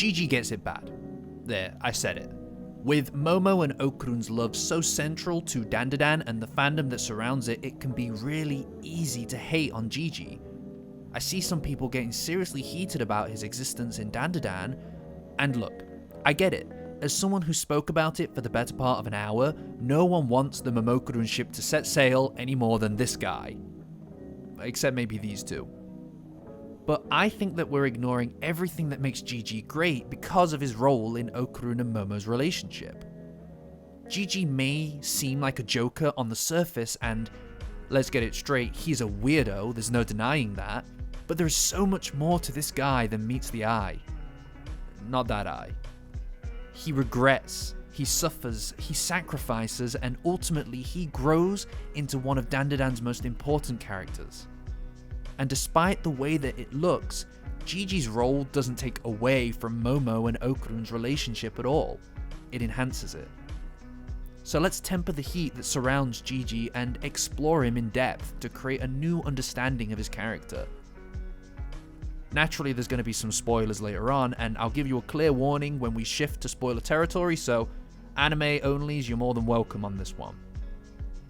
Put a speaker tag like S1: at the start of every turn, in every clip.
S1: Jiji gets it bad. There, I said it. With Momo and Okarun's love so central to Dandadan and the fandom that surrounds it, it can be really easy to hate on Jiji. I see some people getting seriously heated about his existence in Dandadan, and look, I get it. As someone who spoke about it for the better part of an hour, no one wants the Momokarun ship to set sail any more than this guy. Except maybe these two. But I think that we're ignoring everything that makes Jiji great because of his role in Okarun and Momo's relationship. Jiji may seem like a joker on the surface, and let's get it straight, he's a weirdo, there's no denying that, but there is so much more to this guy than meets the eye. Not that eye. He regrets, he suffers, he sacrifices, and ultimately he grows into one of Dandadan's most important characters. And despite the way that it looks, Jiji's role doesn't take away from Momo and Okarun's relationship at all. It enhances it. So let's temper the heat that surrounds Jiji and explore him in depth to create a new understanding of his character. Naturally, there's going to be some spoilers later on, and I'll give you a clear warning when we shift to spoiler territory, so anime onlys, you're more than welcome on this one.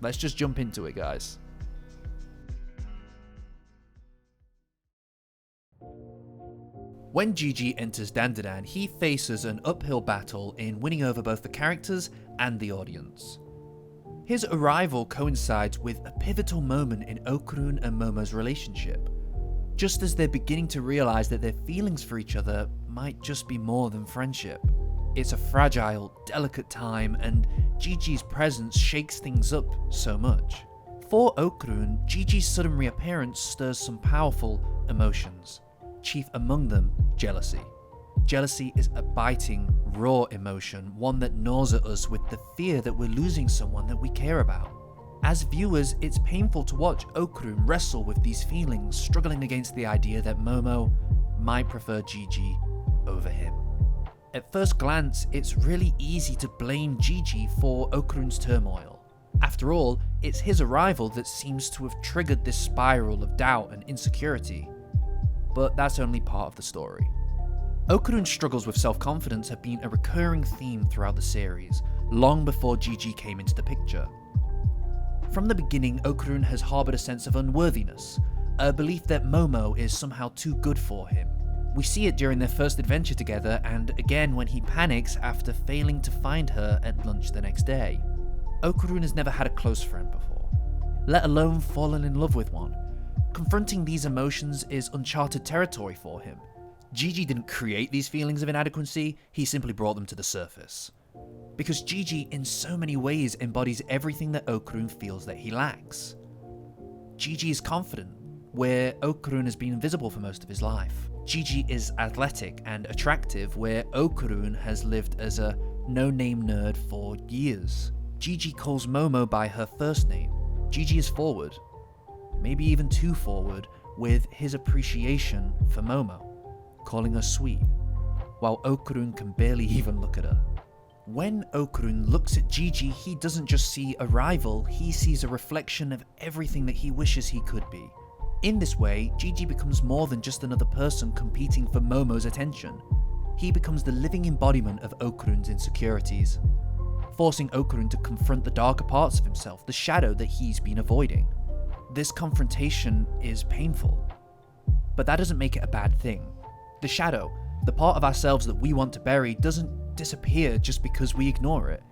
S1: Let's just jump into it, guys. When Jiji enters Dandadan, he faces an uphill battle in winning over both the characters and the audience. His arrival coincides with a pivotal moment in Okarun and Momo's relationship, just as they're beginning to realize that their feelings for each other might just be more than friendship. It's a fragile, delicate time, and Jiji's presence shakes things up so much. For Okarun, Jiji's sudden reappearance stirs some powerful emotions. Chief among them, jealousy. Jealousy is a biting, raw emotion, one that gnaws at us with the fear that we're losing someone that we care about. As viewers, it's painful to watch Okarun wrestle with these feelings, struggling against the idea that Momo might prefer Jiji over him. At first glance, it's really easy to blame Jiji for Okarun's turmoil. After all, it's his arrival that seems to have triggered this spiral of doubt and insecurity. But that's only part of the story. Okarun's struggles with self-confidence have been a recurring theme throughout the series, long before Jiji came into the picture. From the beginning, Okarun has harbored a sense of unworthiness, a belief that Momo is somehow too good for him. We see it during their first adventure together, and again when he panics after failing to find her at lunch the next day. Okarun has never had a close friend before, let alone fallen in love with one. Confronting these emotions is uncharted territory for him. Jiji didn't create these feelings of inadequacy, he simply brought them to the surface. Because Jiji in so many ways embodies everything that Okarun feels that he lacks. Jiji is confident, where Okarun has been invisible for most of his life. Jiji is athletic and attractive, where Okarun has lived as a no-name nerd for years. Jiji calls Momo by her first name. Jiji is forward, maybe even too forward, with his appreciation for Momo, calling her sweet, while Okarun can barely even look at her. When Okarun looks at Jiji, he doesn't just see a rival, he sees a reflection of everything that he wishes he could be. In this way, Jiji becomes more than just another person competing for Momo's attention. He becomes the living embodiment of Okarun's insecurities, forcing Okarun to confront the darker parts of himself, the shadow that he's been avoiding. This confrontation is painful, but that doesn't make it a bad thing. The shadow, the part of ourselves that we want to bury, doesn't disappear just because we ignore it.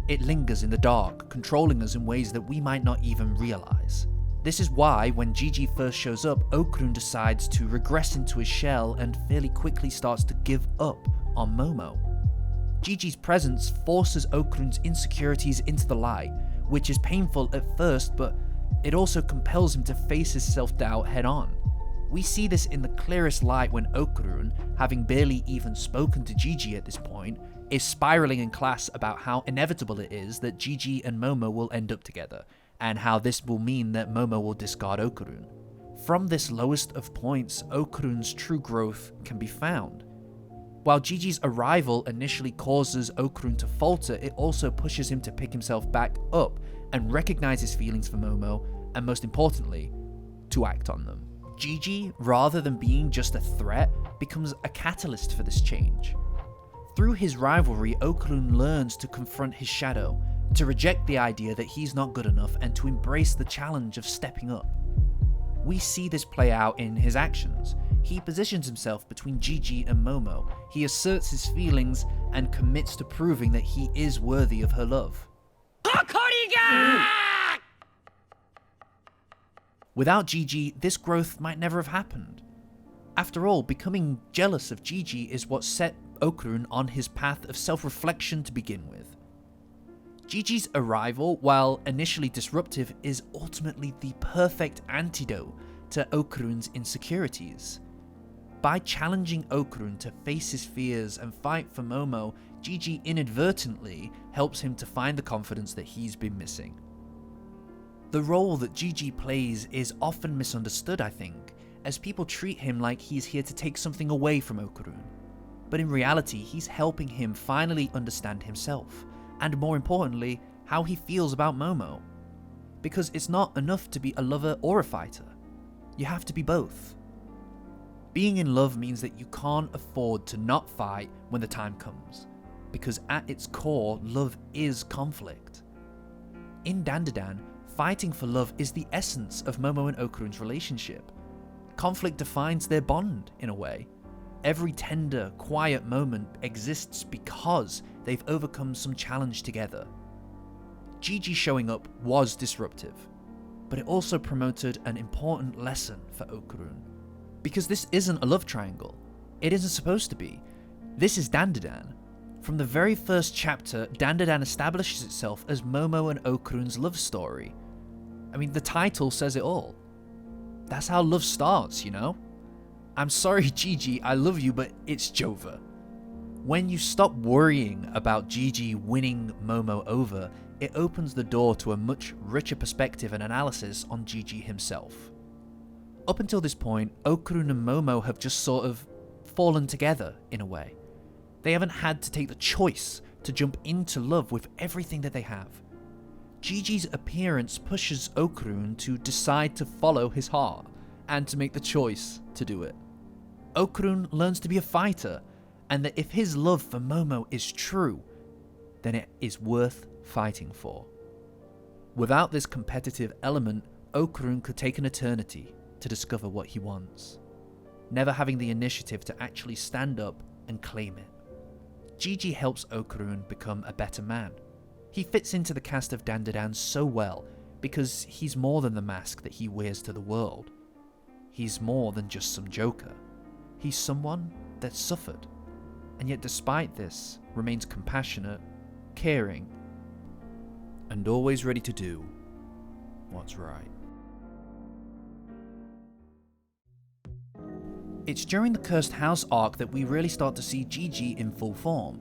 S1: It lingers in the dark, controlling us in ways that we might not even realize. This is why, when Jiji first shows up, Okarun decides to regress into his shell and fairly quickly starts to give up on Momo. Jiji's presence forces Okarun's insecurities into the light, which is painful at first, but it also compels him to face his self-doubt head-on. We see this in the clearest light when Okarun, having barely even spoken to Jiji at this point, is spiraling in class about how inevitable it is that Jiji and Momo will end up together, and how this will mean that Momo will discard Okarun. From this lowest of points, Okarun's true growth can be found. While Jiji's arrival initially causes Okarun to falter, it also pushes him to pick himself back up and recognize his feelings for Momo, and most importantly, to act on them. Jiji, rather than being just a threat, becomes a catalyst for this change. Through his rivalry, Okarun learns to confront his shadow, to reject the idea that he's not good enough, and to embrace the challenge of stepping up. We see this play out in his actions. He positions himself between Jiji and Momo. He asserts his feelings and commits to proving that he is worthy of her love. Without Jiji, this growth might never have happened. After all, becoming jealous of Jiji is what set Okarun on his path of self-reflection to begin with. Jiji's arrival, while initially disruptive, is ultimately the perfect antidote to Okarun's insecurities. By challenging Okarun to face his fears and fight for Momo, Jiji inadvertently helps him to find the confidence that he's been missing. The role that Jiji plays is often misunderstood, I think, as people treat him like he's here to take something away from Okarun. But in reality, he's helping him finally understand himself, and more importantly, how he feels about Momo. Because it's not enough to be a lover or a fighter. You have to be both. Being in love means that you can't afford to not fight when the time comes, because at its core, love is conflict. In Dandadan, fighting for love is the essence of Momo and Okarun's relationship. Conflict defines their bond, in a way. Every tender, quiet moment exists because they've overcome some challenge together. Jiji showing up was disruptive, but it also promoted an important lesson for Okarun. Because this isn't a love triangle. It isn't supposed to be. This is Dandadan. From the very first chapter, Dandadan establishes itself as Momo and Okarun's love story. I mean, the title says it all. That's how love starts, you know? I'm sorry, Jiji, I love you, but it's Jova. When you stop worrying about Jiji winning Momo over, it opens the door to a much richer perspective and analysis on Jiji himself. Up until this point, Okarun and Momo have just sort of fallen together, in a way. They haven't had to take the choice to jump into love with everything that they have. Jiji's appearance pushes Okarun to decide to follow his heart, and to make the choice to do it. Okarun learns to be a fighter, and that if his love for Momo is true, then it is worth fighting for. Without this competitive element, Okarun could take an eternity to discover what he wants, never having the initiative to actually stand up and claim it. Jiji helps Okarun become a better man. He fits into the cast of Dandadan so well because he's more than the mask that he wears to the world. He's more than just some joker. He's someone that suffered, and yet despite this, remains compassionate, caring, and always ready to do what's right. It's during the Cursed House arc that we really start to see Jiji in full form.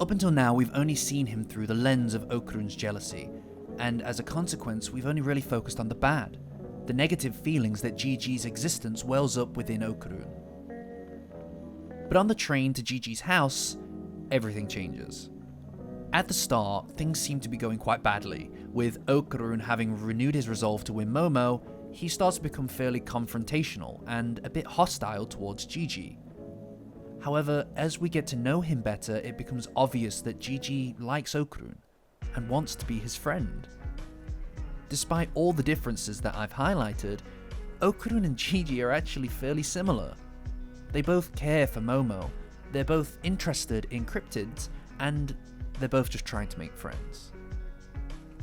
S1: Up until now, we've only seen him through the lens of Okarun's jealousy, and as a consequence, we've only really focused on the bad, the negative feelings that Jiji's existence wells up within Okarun. But on the train to Jiji's house, everything changes. At the start, things seem to be going quite badly. With Okarun having renewed his resolve to win Momo, he starts to become fairly confrontational and a bit hostile towards Jiji. However, as we get to know him better, it becomes obvious that Jiji likes Okarun and wants to be his friend. Despite all the differences that I've highlighted, Okarun and Jiji are actually fairly similar. They both care for Momo, they're both interested in cryptids, and they're both just trying to make friends.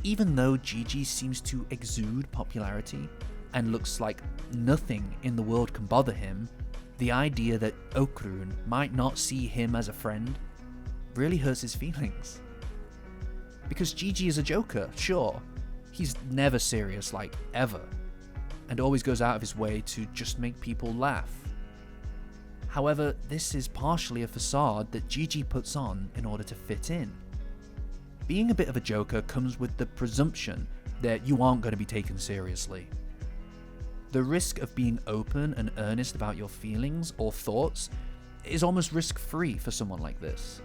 S1: Even though Jiji seems to exude popularity and looks like nothing in the world can bother him, the idea that Okarun might not see him as a friend really hurts his feelings. Because Jiji is a joker, sure. He's never serious, like ever, and always goes out of his way to just make people laugh. However, this is partially a facade that Jiji puts on in order to fit in. Being a bit of a joker comes with the presumption that you aren't going to be taken seriously. The risk of being open and earnest about your feelings or thoughts is almost risk-free for someone like this.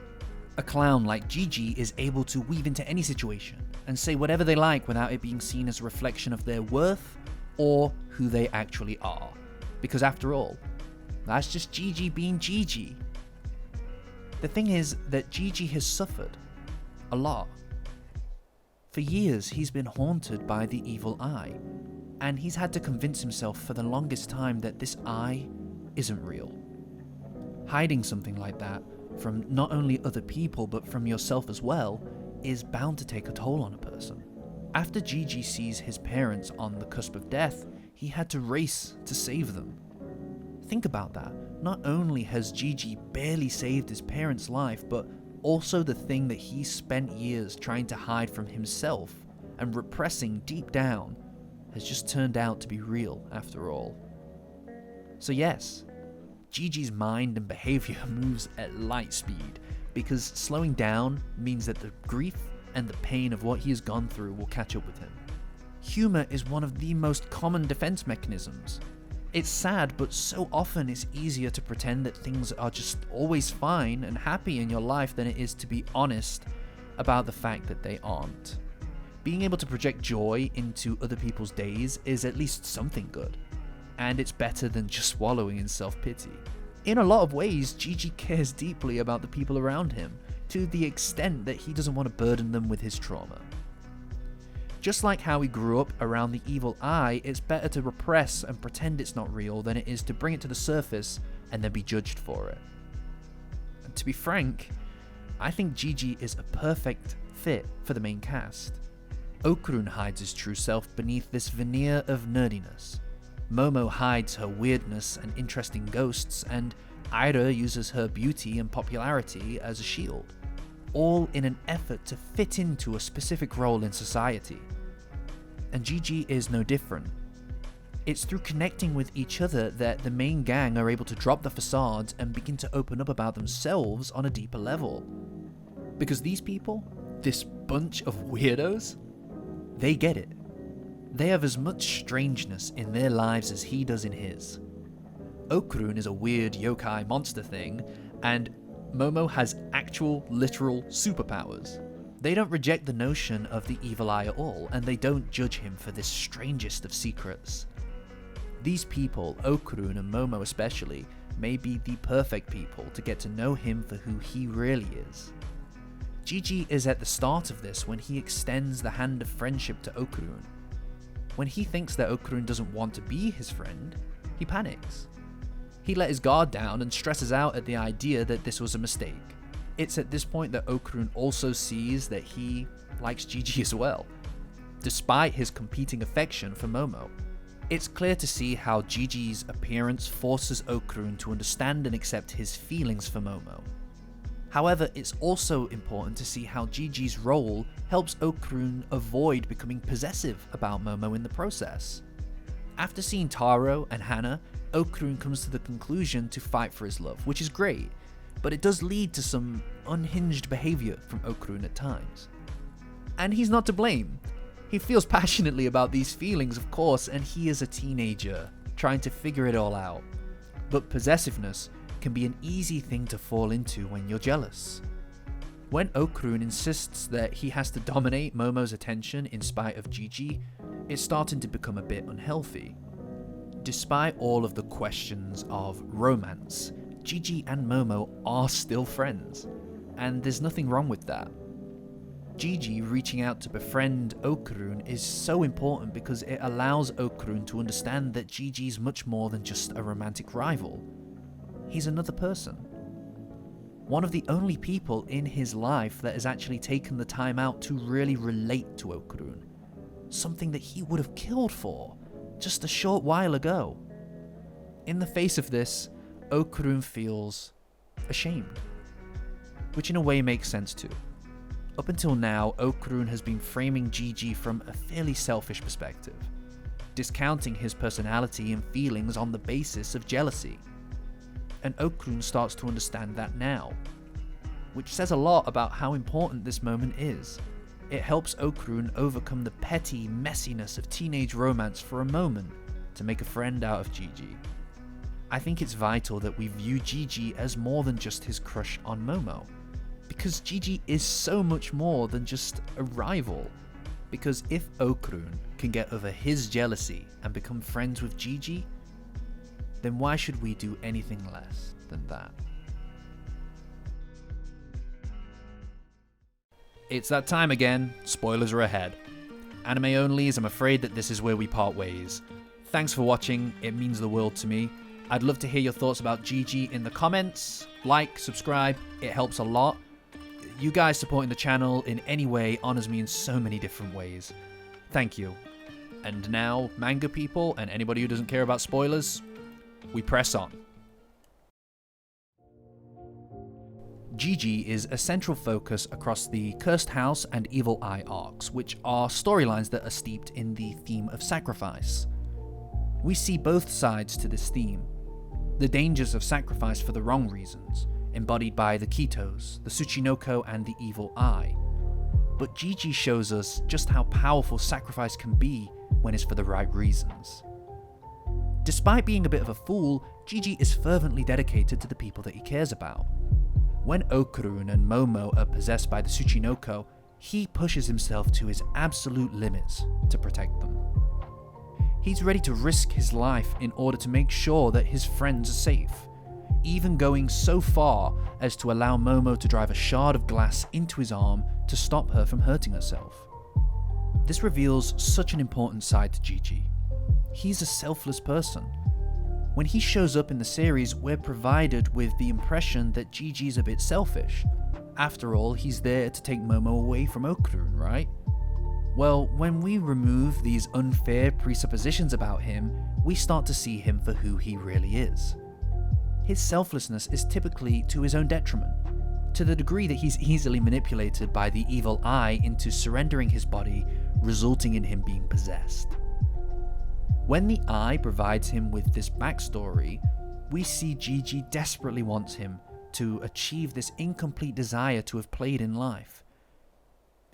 S1: A clown like Jiji is able to weave into any situation and say whatever they like without it being seen as a reflection of their worth or who they actually are. Because after all, That's just Jiji being Jiji. The thing is that Jiji has suffered a lot. For years, he's been haunted by the evil eye, and he's had to convince himself for the longest time that this eye isn't real. Hiding something like that from not only other people but from yourself as well is bound to take a toll on a person. After Jiji sees his parents on the cusp of death, he had to race to save them. Think about that. Not only has Jiji barely saved his parents' life, but also the thing that he spent years trying to hide from himself and repressing deep down has just turned out to be real after all. So yes, Jiji's mind and behavior moves at light speed, because slowing down means that the grief and the pain of what he has gone through will catch up with him. Humor is one of the most common defense mechanisms. It's sad, but so often it's easier to pretend that things are just always fine and happy in your life than it is to be honest about the fact that they aren't. Being able to project joy into other people's days is at least something good, and it's better than just wallowing in self-pity. In a lot of ways, Jiji cares deeply about the people around him, to the extent that he doesn't want to burden them with his trauma. Just like how he grew up around the evil eye, it's better to repress and pretend it's not real than it is to bring it to the surface and then be judged for it. And to be frank, I think Jiji is a perfect fit for the main cast. Okarun hides his true self beneath this veneer of nerdiness. Momo hides her weirdness and interesting ghosts, and Aira uses her beauty and popularity as a shield, all in an effort to fit into a specific role in society. And Jiji is no different. It's through connecting with each other that the main gang are able to drop the facades and begin to open up about themselves on a deeper level. Because these people, this bunch of weirdos, they get it. They have as much strangeness in their lives as he does in his. Okarun is a weird yokai monster thing, and Momo has actual, literal superpowers. They don't reject the notion of the evil eye at all, and they don't judge him for this strangest of secrets. These people, Okarun and Momo especially, may be the perfect people to get to know him for who he really is. Jiji is at the start of this when he extends the hand of friendship to Okarun. When he thinks that Okarun doesn't want to be his friend, he panics. He let his guard down and stresses out at the idea that this was a mistake. It's at this point that Okarun also sees that he likes Jiji as well, despite his competing affection for Momo. It's clear to see how Jiji's appearance forces Okarun to understand and accept his feelings for Momo. However, it's also important to see how Jiji's role helps Okarun avoid becoming possessive about Momo in the process. After seeing Taro and Hana, Okarun comes to the conclusion to fight for his love, which is great, but it does lead to some unhinged behavior from Okarun at times. And he's not to blame. He feels passionately about these feelings, of course, and he is a teenager, trying to figure it all out. But possessiveness can be an easy thing to fall into when you're jealous. When Okarun insists that he has to dominate Momo's attention in spite of Jiji, it's starting to become a bit unhealthy. Despite all of the questions of romance, Jiji and Momo are still friends, and there's nothing wrong with that. Jiji reaching out to befriend Okarun is so important because it allows Okarun to understand that Jiji's much more than just a romantic rival. He's another person. One of the only people in his life that has actually taken the time out to really relate to Okarun. Something that he would have killed for just a short while ago. In the face of this, Okarun feels ashamed, which in a way makes sense too. Up until now, Okarun has been framing Jiji from a fairly selfish perspective, discounting his personality and feelings on the basis of jealousy. And Okarun starts to understand that now, which says a lot about how important this moment is. It helps Okarun overcome the petty messiness of teenage romance for a moment to make a friend out of Jiji. I think it's vital that we view Jiji as more than just his crush on Momo, because Jiji is so much more than just a rival. Because if Okarun can get over his jealousy and become friends with Jiji, then why should we do anything less than that? It's that time again, spoilers are ahead. Anime onlys, I'm afraid that this is where we part ways. Thanks for watching, it means the world to me. I'd love to hear your thoughts about Jiji in the comments. Like, subscribe, it helps a lot. You guys supporting the channel in any way honors me in so many different ways. Thank you. And now, manga people and anybody who doesn't care about spoilers, we press on. Jiji is a central focus across the Cursed House and Evil Eye arcs, which are storylines that are steeped in the theme of sacrifice. We see both sides to this theme. The dangers of sacrifice for the wrong reasons, embodied by the Kitos, the Tsuchinoko, and the Evil Eye. But Jiji shows us just how powerful sacrifice can be when it's for the right reasons. Despite being a bit of a fool, Jiji is fervently dedicated to the people that he cares about. When Okarun and Momo are possessed by the Tsuchinoko, he pushes himself to his absolute limits to protect them. He's ready to risk his life in order to make sure that his friends are safe, even going so far as to allow Momo to drive a shard of glass into his arm to stop her from hurting herself. This reveals such an important side to Jiji. He's a selfless person. When he shows up in the series, we're provided with the impression that Jiji's a bit selfish. After all, he's there to take Momo away from Okarun, right? Well, when we remove these unfair presuppositions about him, we start to see him for who he really is. His selflessness is typically to his own detriment, to the degree that he's easily manipulated by the Evil Eye into surrendering his body, resulting in him being possessed. When the Eye provides him with this backstory, we see Jiji desperately wants him to achieve this incomplete desire to have played in life.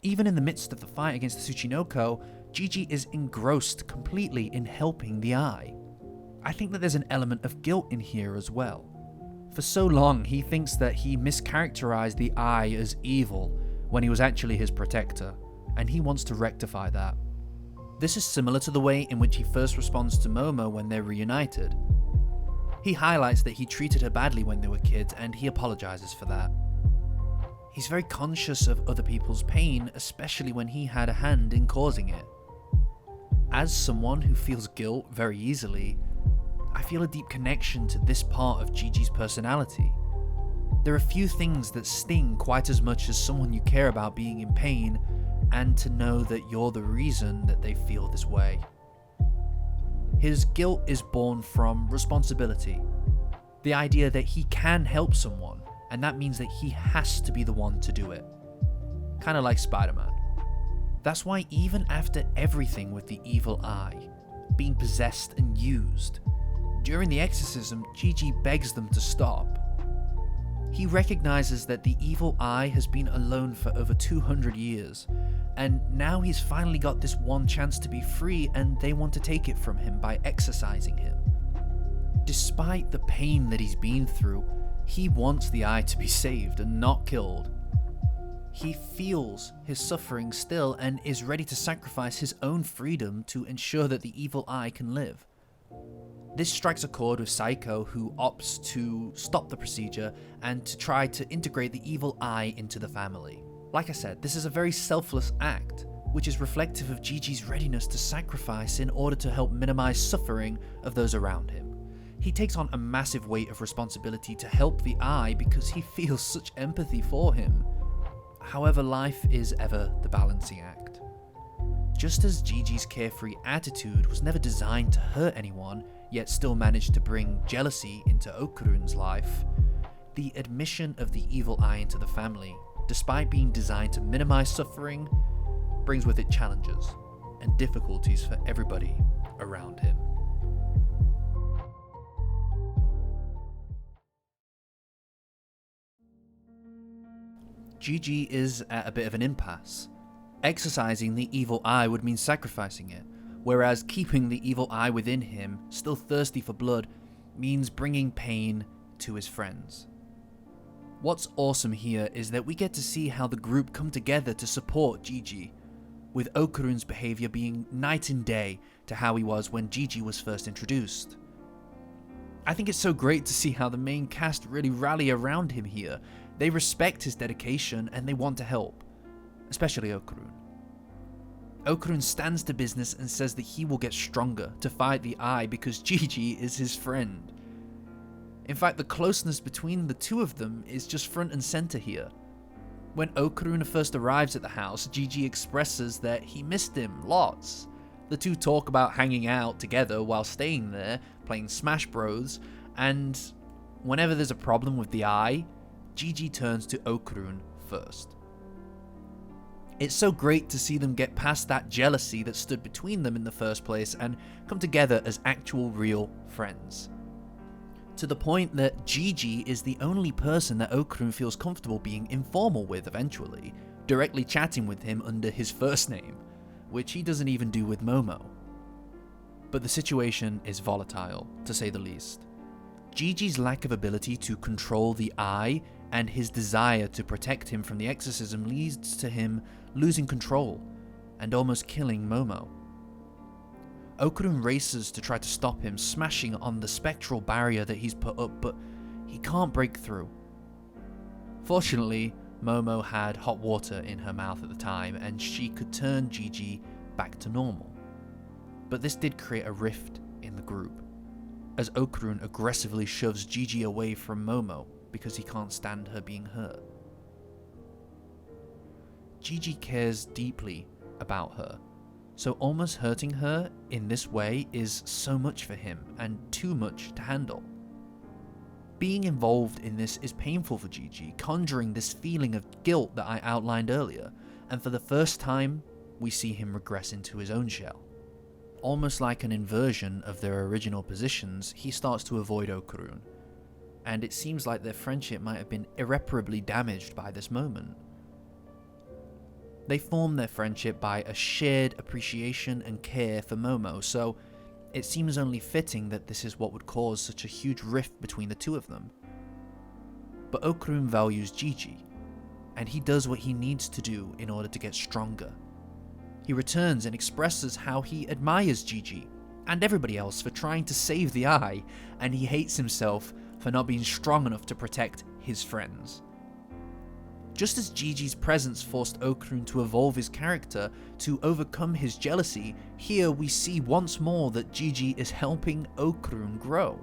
S1: Even in the midst of the fight against the Tsuchinoko, Jiji is engrossed completely in helping the Eye. I think that there's an element of guilt in here as well. For so long, he thinks that he mischaracterized the Eye as evil when he was actually his protector, and he wants to rectify that. This is similar to the way in which he first responds to Momo when they're reunited. He highlights that he treated her badly when they were kids, and he apologizes for that. He's very conscious of other people's pain, especially when he had a hand in causing it. As someone who feels guilt very easily, I feel a deep connection to this part of Jiji's personality. There are few things that sting quite as much as someone you care about being in pain, and to know that you're the reason that they feel this way. His guilt is born from responsibility. The idea that he can help someone, and that means that he has to be the one to do it. Kinda like Spider-Man. That's why even after everything with the Evil Eye, being possessed and used, during the exorcism, Jiji begs them to stop. He recognizes that the Evil Eye has been alone for over 200 years, and now he's finally got this one chance to be free, and they want to take it from him by exorcising him. Despite the pain that he's been through, he wants the Eye to be saved and not killed. He feels his suffering still and is ready to sacrifice his own freedom to ensure that the Evil Eye can live. This strikes a chord with Saiko, who opts to stop the procedure and to try to integrate the Evil Eye into the family. Like I said, this is a very selfless act, which is reflective of Jiji's readiness to sacrifice in order to help minimize suffering of those around him. He takes on a massive weight of responsibility to help the Eye because he feels such empathy for him. However, life is ever the balancing act. Just as Jiji's carefree attitude was never designed to hurt anyone, yet still managed to bring jealousy into Okarun's life, the admission of the Evil Eye into the family, despite being designed to minimize suffering, brings with it challenges and difficulties for everybody around him. Jiji is at a bit of an impasse. Exorcising the Evil Eye would mean sacrificing it, whereas keeping the Evil Eye within him, still thirsty for blood, means bringing pain to his friends. What's awesome here is that we get to see how the group come together to support Jiji, with Okarun's behaviour being night and day to how he was when Jiji was first introduced. I think it's so great to see how the main cast really rally around him here. They respect his dedication and they want to help, especially Okarun. Okarun stands to business and says that he will get stronger to fight the Eye because Jiji is his friend. In fact, the closeness between the two of them is just front and center here. When Okarun first arrives at the house, Jiji expresses that he missed him lots. The two talk about hanging out together while staying there, playing Smash Bros, and whenever there's a problem with the Eye, Jiji turns to Okarun first. It's so great to see them get past that jealousy that stood between them in the first place and come together as actual real friends. To the point that Jiji is the only person that Okarun feels comfortable being informal with eventually, directly chatting with him under his first name, which he doesn't even do with Momo. But the situation is volatile, to say the least. Jiji's lack of ability to control the Eye and his desire to protect him from the exorcism leads to him losing control and almost killing Momo. Okarun races to try to stop him, smashing on the spectral barrier that he's put up, but he can't break through. Fortunately, Momo had hot water in her mouth at the time and she could turn Jiji back to normal. But this did create a rift in the group, as Okarun aggressively shoves Jiji away from Momo because he can't stand her being hurt. Jiji cares deeply about her, so almost hurting her in this way is so much for him and too much to handle. Being involved in this is painful for Jiji, conjuring this feeling of guilt that I outlined earlier, and for the first time, we see him regress into his own shell. Almost like an inversion of their original positions, he starts to avoid Okarun, and it seems like their friendship might have been irreparably damaged by this moment. They form their friendship by a shared appreciation and care for Momo, so it seems only fitting that this is what would cause such a huge rift between the two of them. But Okarun values Jiji, and he does what he needs to do in order to get stronger. He returns and expresses how he admires Jiji and everybody else for trying to save the Eye, and he hates himself for not being strong enough to protect his friends. Just as Jiji's presence forced Okarun to evolve his character to overcome his jealousy, here we see once more that Jiji is helping Okarun grow.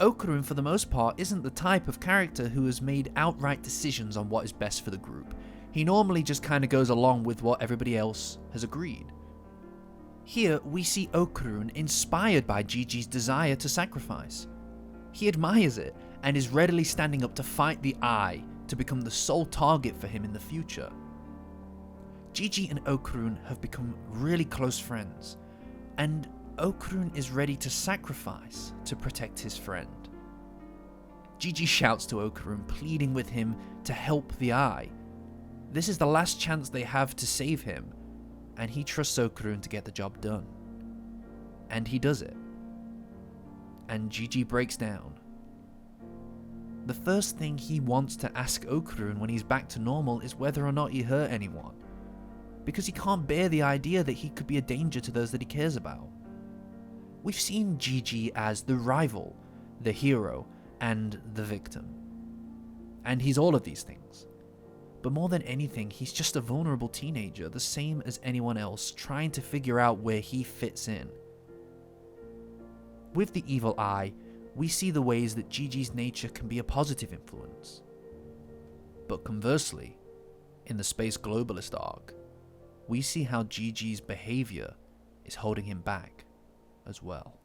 S1: Okarun, for the most part, isn't the type of character who has made outright decisions on what is best for the group. He normally just kind of goes along with what everybody else has agreed. Here we see Okarun inspired by Jiji's desire to sacrifice. He admires it and is readily standing up to fight the Eye to become the sole target for him in the future. Jiji and Okarun have become really close friends, and Okarun is ready to sacrifice to protect his friend. Jiji shouts to Okarun, pleading with him to help the Eye. This is the last chance they have to save him, and he trusts Okarun to get the job done. And he does it. And Jiji breaks down. The first thing he wants to ask Okarun when he's back to normal is whether or not he hurt anyone, because he can't bear the idea that he could be a danger to those that he cares about. We've seen Jiji as the rival, the hero, and the victim. And he's all of these things. But more than anything, he's just a vulnerable teenager, the same as anyone else, trying to figure out where he fits in. With the evil Eye, we see the ways that Jiji's nature can be a positive influence. But conversely, in the Space Globalist arc, we see how Jiji's behavior is holding him back as well.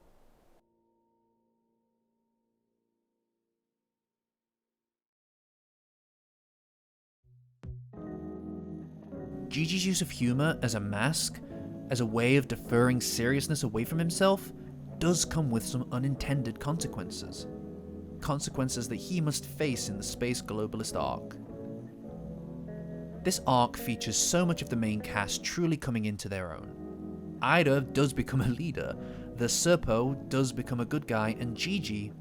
S1: Jiji's use of humor as a mask, as a way of deferring seriousness away from himself, does come with some unintended consequences. Consequences that he must face in the Space Globalist arc. This arc features so much of the main cast truly coming into their own. Ida does become a leader, the Serpo does become a good guy, and Jiji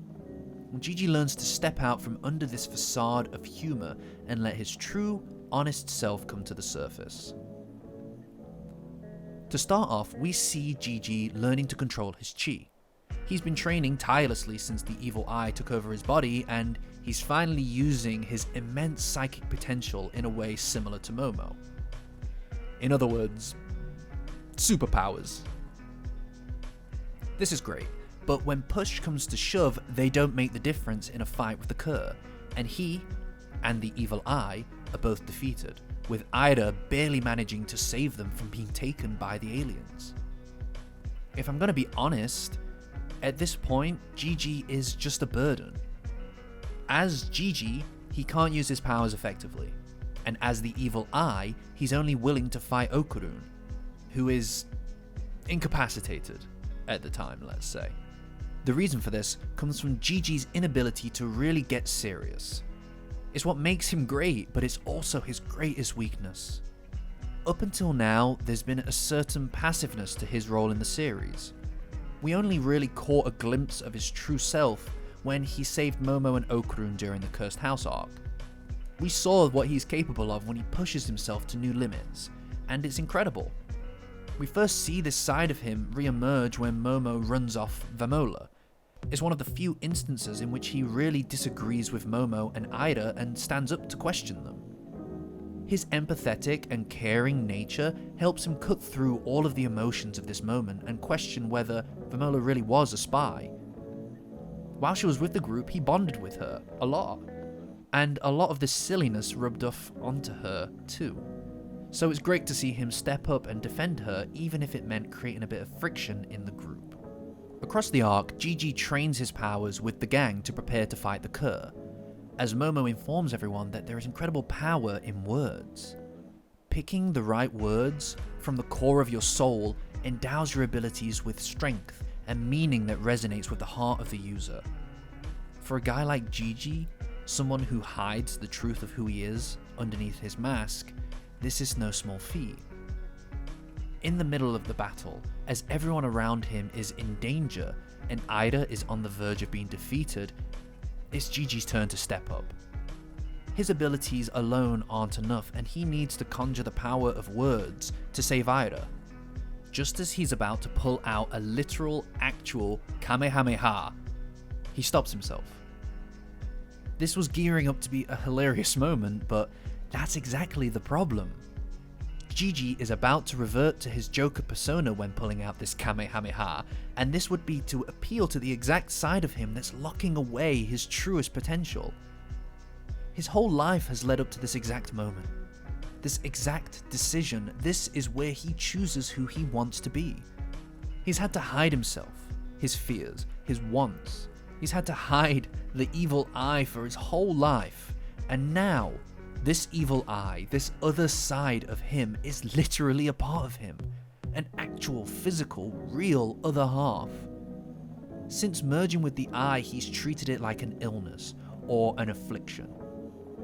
S1: learns to step out from under this facade of humor and let his true, honest self come to the surface. To start off, we see Jiji learning to control his chi. He's been training tirelessly since the evil eye took over his body, and he's finally using his immense psychic potential in a way similar to Momo. In other words, superpowers. This is great, but when push comes to shove, they don't make the difference in a fight with the Cur, and he and the evil eye are both defeated, with Ida barely managing to save them from being taken by the aliens. If I'm gonna be honest, at this point, Jiji is just a burden. As Jiji, he can't use his powers effectively, and as the evil eye, he's only willing to fight Okarun, who is incapacitated at the time, let's say. The reason for this comes from Jiji's inability to really get serious. It's what makes him great, but it's also his greatest weakness. Up until now, there's been a certain passiveness to his role in the series. We only really caught a glimpse of his true self when he saved Momo and Okarun during the Cursed House arc. We saw what he's capable of when he pushes himself to new limits, and it's incredible. We first see this side of him re-emerge when Momo runs off Vamola. It's one of the few instances in which he really disagrees with Momo and Ida and stands up to question them. His empathetic and caring nature helps him cut through all of the emotions of this moment and question whether Vamola really was a spy. While she was with the group, he bonded with her a lot, and a lot of this silliness rubbed off onto her too. So it's great to see him step up and defend her, even if it meant creating a bit of friction in the group. Across the arc, Jiji trains his powers with the gang to prepare to fight the Cur, as Momo informs everyone that there is incredible power in words. Picking the right words from the core of your soul endows your abilities with strength and meaning that resonates with the heart of the user. For a guy like Jiji, someone who hides the truth of who he is underneath his mask, this is no small feat. In the middle of the battle, as everyone around him is in danger and Ida is on the verge of being defeated, it's Jiji's turn to step up. His abilities alone aren't enough, and he needs to conjure the power of words to save Ida. Just as he's about to pull out a literal, actual Kamehameha, he stops himself. This was gearing up to be a hilarious moment, but that's exactly the problem. Jiji is about to revert to his Joker persona when pulling out this Kamehameha, and this would be to appeal to the exact side of him that's locking away his truest potential. His whole life has led up to this exact moment. This exact decision, this is where he chooses who he wants to be. He's had to hide himself, his fears, his wants. He's had to hide the evil eye for his whole life, and now, this evil eye, this other side of him, is literally a part of him. An actual, physical, real other half. Since merging with the eye, he's treated it like an illness or an affliction.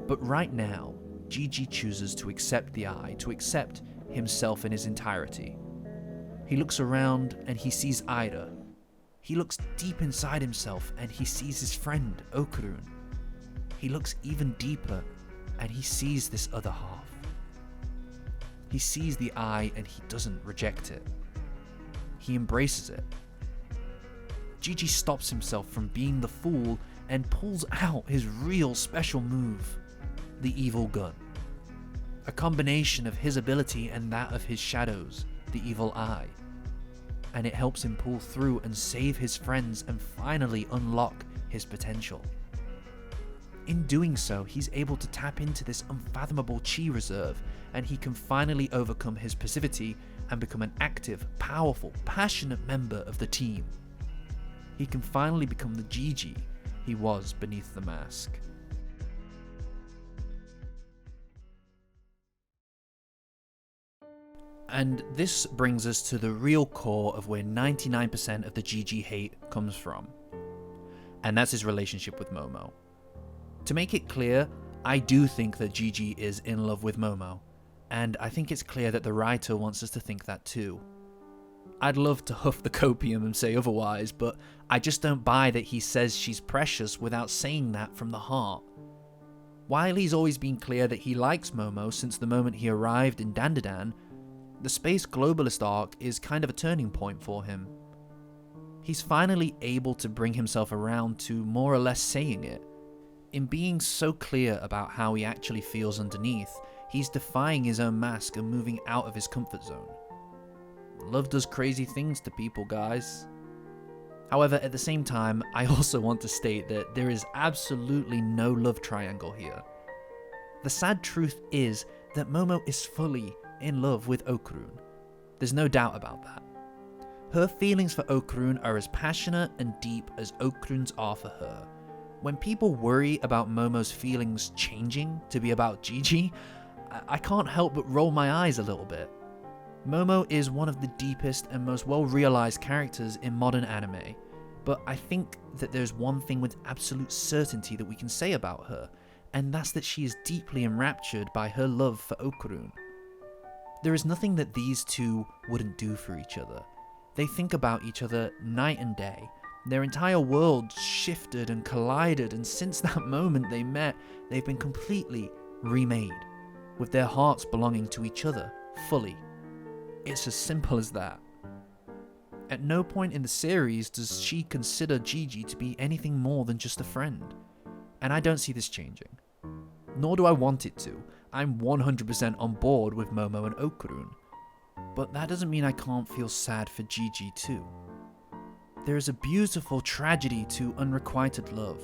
S1: But right now, Jiji chooses to accept the eye, to accept himself in his entirety. He looks around and he sees Ida. He looks deep inside himself and he sees his friend, Okarun. He looks even deeper and he sees this other half. He sees the eye and he doesn't reject it. He embraces it. Jiji stops himself from being the fool and pulls out his real special move, the evil gun. A combination of his ability and that of his shadows, the evil eye. And it helps him pull through and save his friends and finally unlock his potential. In doing so, he's able to tap into this unfathomable chi reserve, and he can finally overcome his passivity and become an active, powerful, passionate member of the team. He can finally become the Jiji he was beneath the mask. And this brings us to the real core of where 99% of the Jiji hate comes from. And that's his relationship with Momo. To make it clear, I do think that Jiji is in love with Momo, and I think it's clear that the writer wants us to think that too. I'd love to huff the copium and say otherwise, but I just don't buy that he says she's precious without saying that from the heart. While he's always been clear that he likes Momo since the moment he arrived in Dandadan, the Space Globalist arc is kind of a turning point for him. He's finally able to bring himself around to more or less saying it. In being so clear about how he actually feels underneath, he's defying his own mask and moving out of his comfort zone. Love does crazy things to people, guys. However, at the same time, I also want to state that there is absolutely no love triangle here. The sad truth is that Momo is fully in love with Okarun. There's no doubt about that. Her feelings for Okarun are as passionate and deep as Okarun's are for her. When people worry about Momo's feelings changing to be about Jiji, I can't help but roll my eyes a little bit. Momo is one of the deepest and most well-realized characters in modern anime, but I think that there's one thing with absolute certainty that we can say about her, and that's that she is deeply enraptured by her love for Okarun. There is nothing that these two wouldn't do for each other. They think about each other night and day. Their entire world shifted and collided, and since that moment they met, they've been completely remade, with their hearts belonging to each other fully. It's as simple as that. At no point in the series does she consider Jiji to be anything more than just a friend, and I don't see this changing. Nor do I want it to. I'm 100% on board with Momo and Okarun, but that doesn't mean I can't feel sad for Jiji too. There is a beautiful tragedy to Unrequited Love.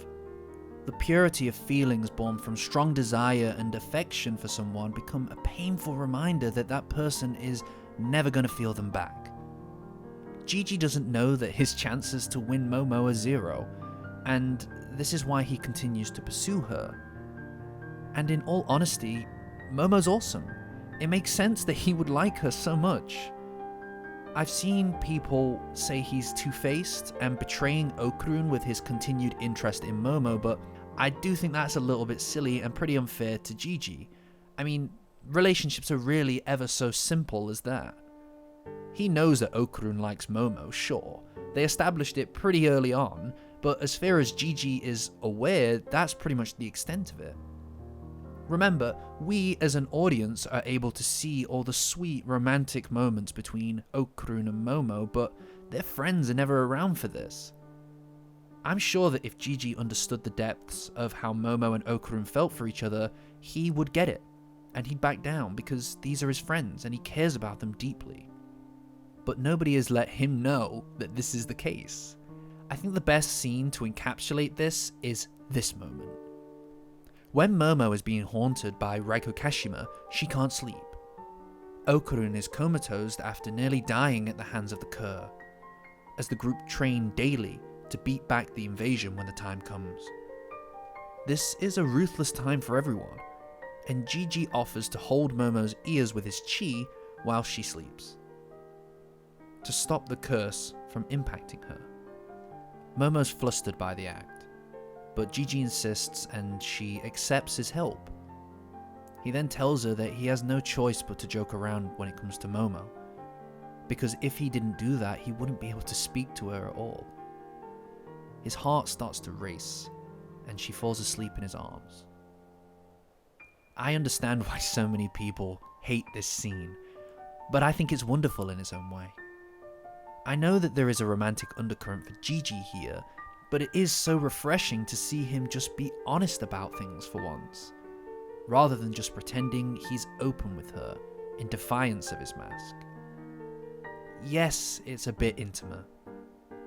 S1: The purity of feelings born from strong desire and affection for someone become a painful reminder that that person is never going to feel them back. Jiji doesn't know that his chances to win Momo are zero, and this is why he continues to pursue her. And in all honesty, Momo's awesome. It makes sense that he would like her so much. I've seen people say he's two-faced and betraying Okarun with his continued interest in Momo, but I do think that's a little bit silly and pretty unfair to Jiji. I mean, relationships are really ever so simple as that. He knows that Okarun likes Momo, sure. They established it pretty early on, but as far as Jiji is aware, that's pretty much the extent of it. Remember, we as an audience are able to see all the sweet romantic moments between Okarun and Momo, but their friends are never around for this. I'm sure that if Jiji understood the depths of how Momo and Okarun felt for each other, he would get it, and he'd back down because these are his friends and he cares about them deeply. But nobody has let him know that this is the case. I think the best scene to encapsulate this is this moment. When Momo is being haunted by Raiko Kashima, she can't sleep. Okarun is comatose after nearly dying at the hands of the Cur, as the group train daily to beat back the invasion when the time comes. This is a ruthless time for everyone, and Jiji offers to hold Momo's ears with his chi while she sleeps, to stop the curse from impacting her. Momo's flustered by the act, but Jiji insists and she accepts his help. He then tells her that he has no choice but to joke around when it comes to Momo, because if he didn't do that, he wouldn't be able to speak to her at all. His heart starts to race, and she falls asleep in his arms. I understand why so many people hate this scene, but I think it's wonderful in its own way. I know that there is a romantic undercurrent for Jiji here, but it is so refreshing to see him just be honest about things for once, rather than just pretending he's open with her in defiance of his mask. Yes, it's a bit intimate,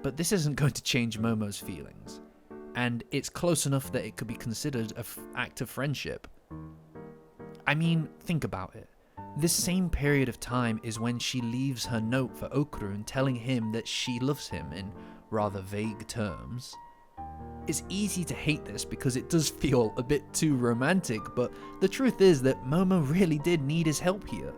S1: but this isn't going to change Momo's feelings, and it's close enough that it could be considered an act of friendship. I mean, think about it. This same period of time is when she leaves her note for Okarun telling him that she loves him in rather vague terms. It's easy to hate this because it does feel a bit too romantic, but the truth is that Momo really did need his help here.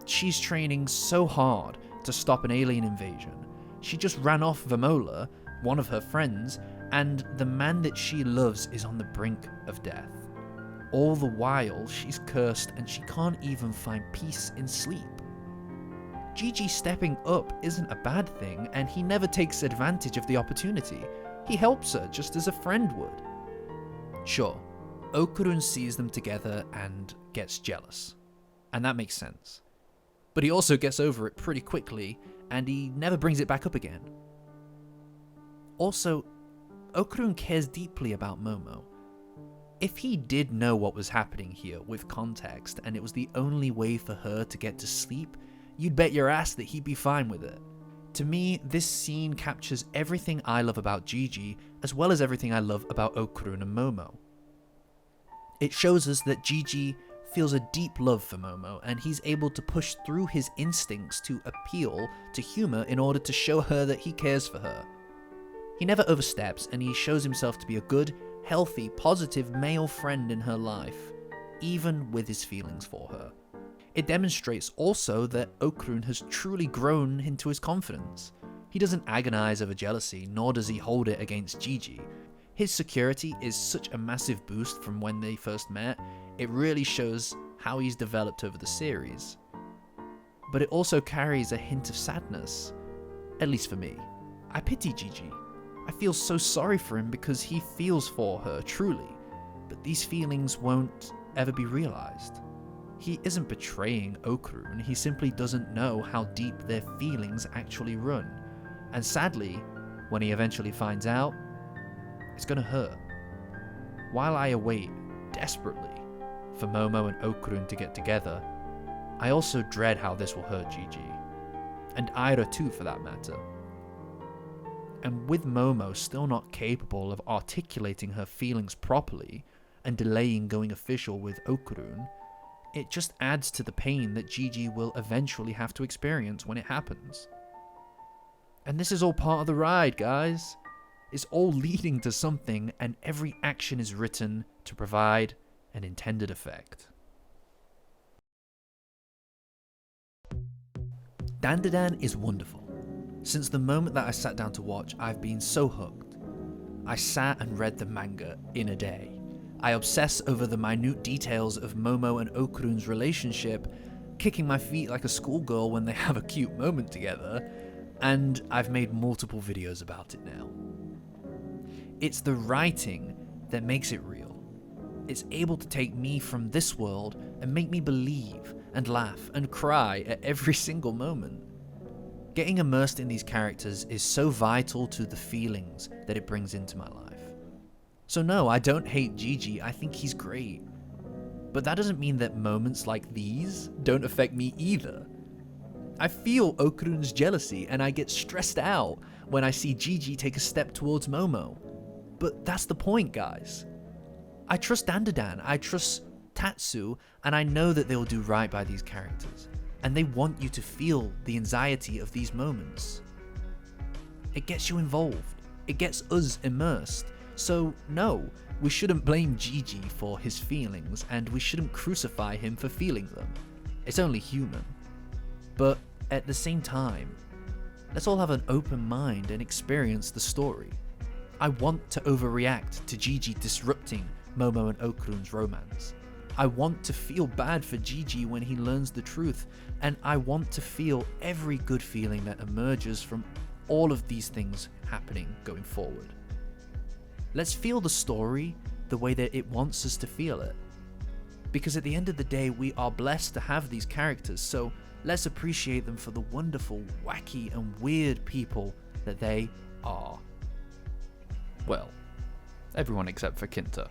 S1: She's training so hard to stop an alien invasion. She just ran off Vamola, one of her friends, and the man that she loves is on the brink of death. All the while, she's cursed and she can't even find peace in sleep. Jiji stepping up isn't a bad thing, and he never takes advantage of the opportunity. He helps her just as a friend would. Sure, Okarun sees them together and gets jealous, and that makes sense. But he also gets over it pretty quickly, and he never brings it back up again. Also, Okarun cares deeply about Momo. If he did know what was happening here with context and it was the only way for her to get to sleep, you'd bet your ass that he'd be fine with it. To me, this scene captures everything I love about Jiji as well as everything I love about Okarun and Momo. It shows us that Jiji feels a deep love for Momo and he's able to push through his instincts to appeal to humor in order to show her that he cares for her. He never oversteps and he shows himself to be a good, healthy, positive male friend in her life, even with his feelings for her. It demonstrates also that Okarun has truly grown into his confidence. He doesn't agonize over jealousy, nor does he hold it against Jiji. His security is such a massive boost from when they first met, it really shows how he's developed over the series. But it also carries a hint of sadness, at least for me. I pity Jiji. I feel so sorry for him because he feels for her, truly, but these feelings won't ever be realized. He isn't betraying Okarun, he simply doesn't know how deep their feelings actually run. And sadly, when he eventually finds out, it's gonna hurt. While I await desperately for Momo and Okarun to get together, I also dread how this will hurt Jiji. And Ira too, for that matter. And with Momo still not capable of articulating her feelings properly and delaying going official with Okarun, it just adds to the pain that Jiji will eventually have to experience when it happens. And this is all part of the ride, guys. It's all leading to something, and every action is written to provide an intended effect. Dandadan is wonderful. Since the moment that I sat down to watch, I've been so hooked. I sat and read the manga in a day. I obsess over the minute details of Momo and Okarun's relationship, kicking my feet like a schoolgirl when they have a cute moment together, and I've made multiple videos about it now. It's the writing that makes it real. It's able to take me from this world and make me believe and laugh and cry at every single moment. Getting immersed in these characters is so vital to the feelings that it brings into my life. So no, I don't hate Jiji, I think he's great. But that doesn't mean that moments like these don't affect me either. I feel Okarun's jealousy and I get stressed out when I see Jiji take a step towards Momo. But that's the point, guys. I trust Dandadan, I trust Tatsu, and I know that they will do right by these characters. And they want you to feel the anxiety of these moments. It gets you involved. It gets us immersed. So no, we shouldn't blame Jiji for his feelings, and we shouldn't crucify him for feeling them. It's only human. But at the same time, let's all have an open mind and experience the story. I want to overreact to Jiji disrupting Momo and Okarun's romance. I want to feel bad for Jiji when he learns the truth, and I want to feel every good feeling that emerges from all of these things happening going forward. Let's feel the story the way that it wants us to feel it. Because at the end of the day, we are blessed to have these characters, so let's appreciate them for the wonderful, wacky, and weird people that they are. Well, everyone except for Kinta.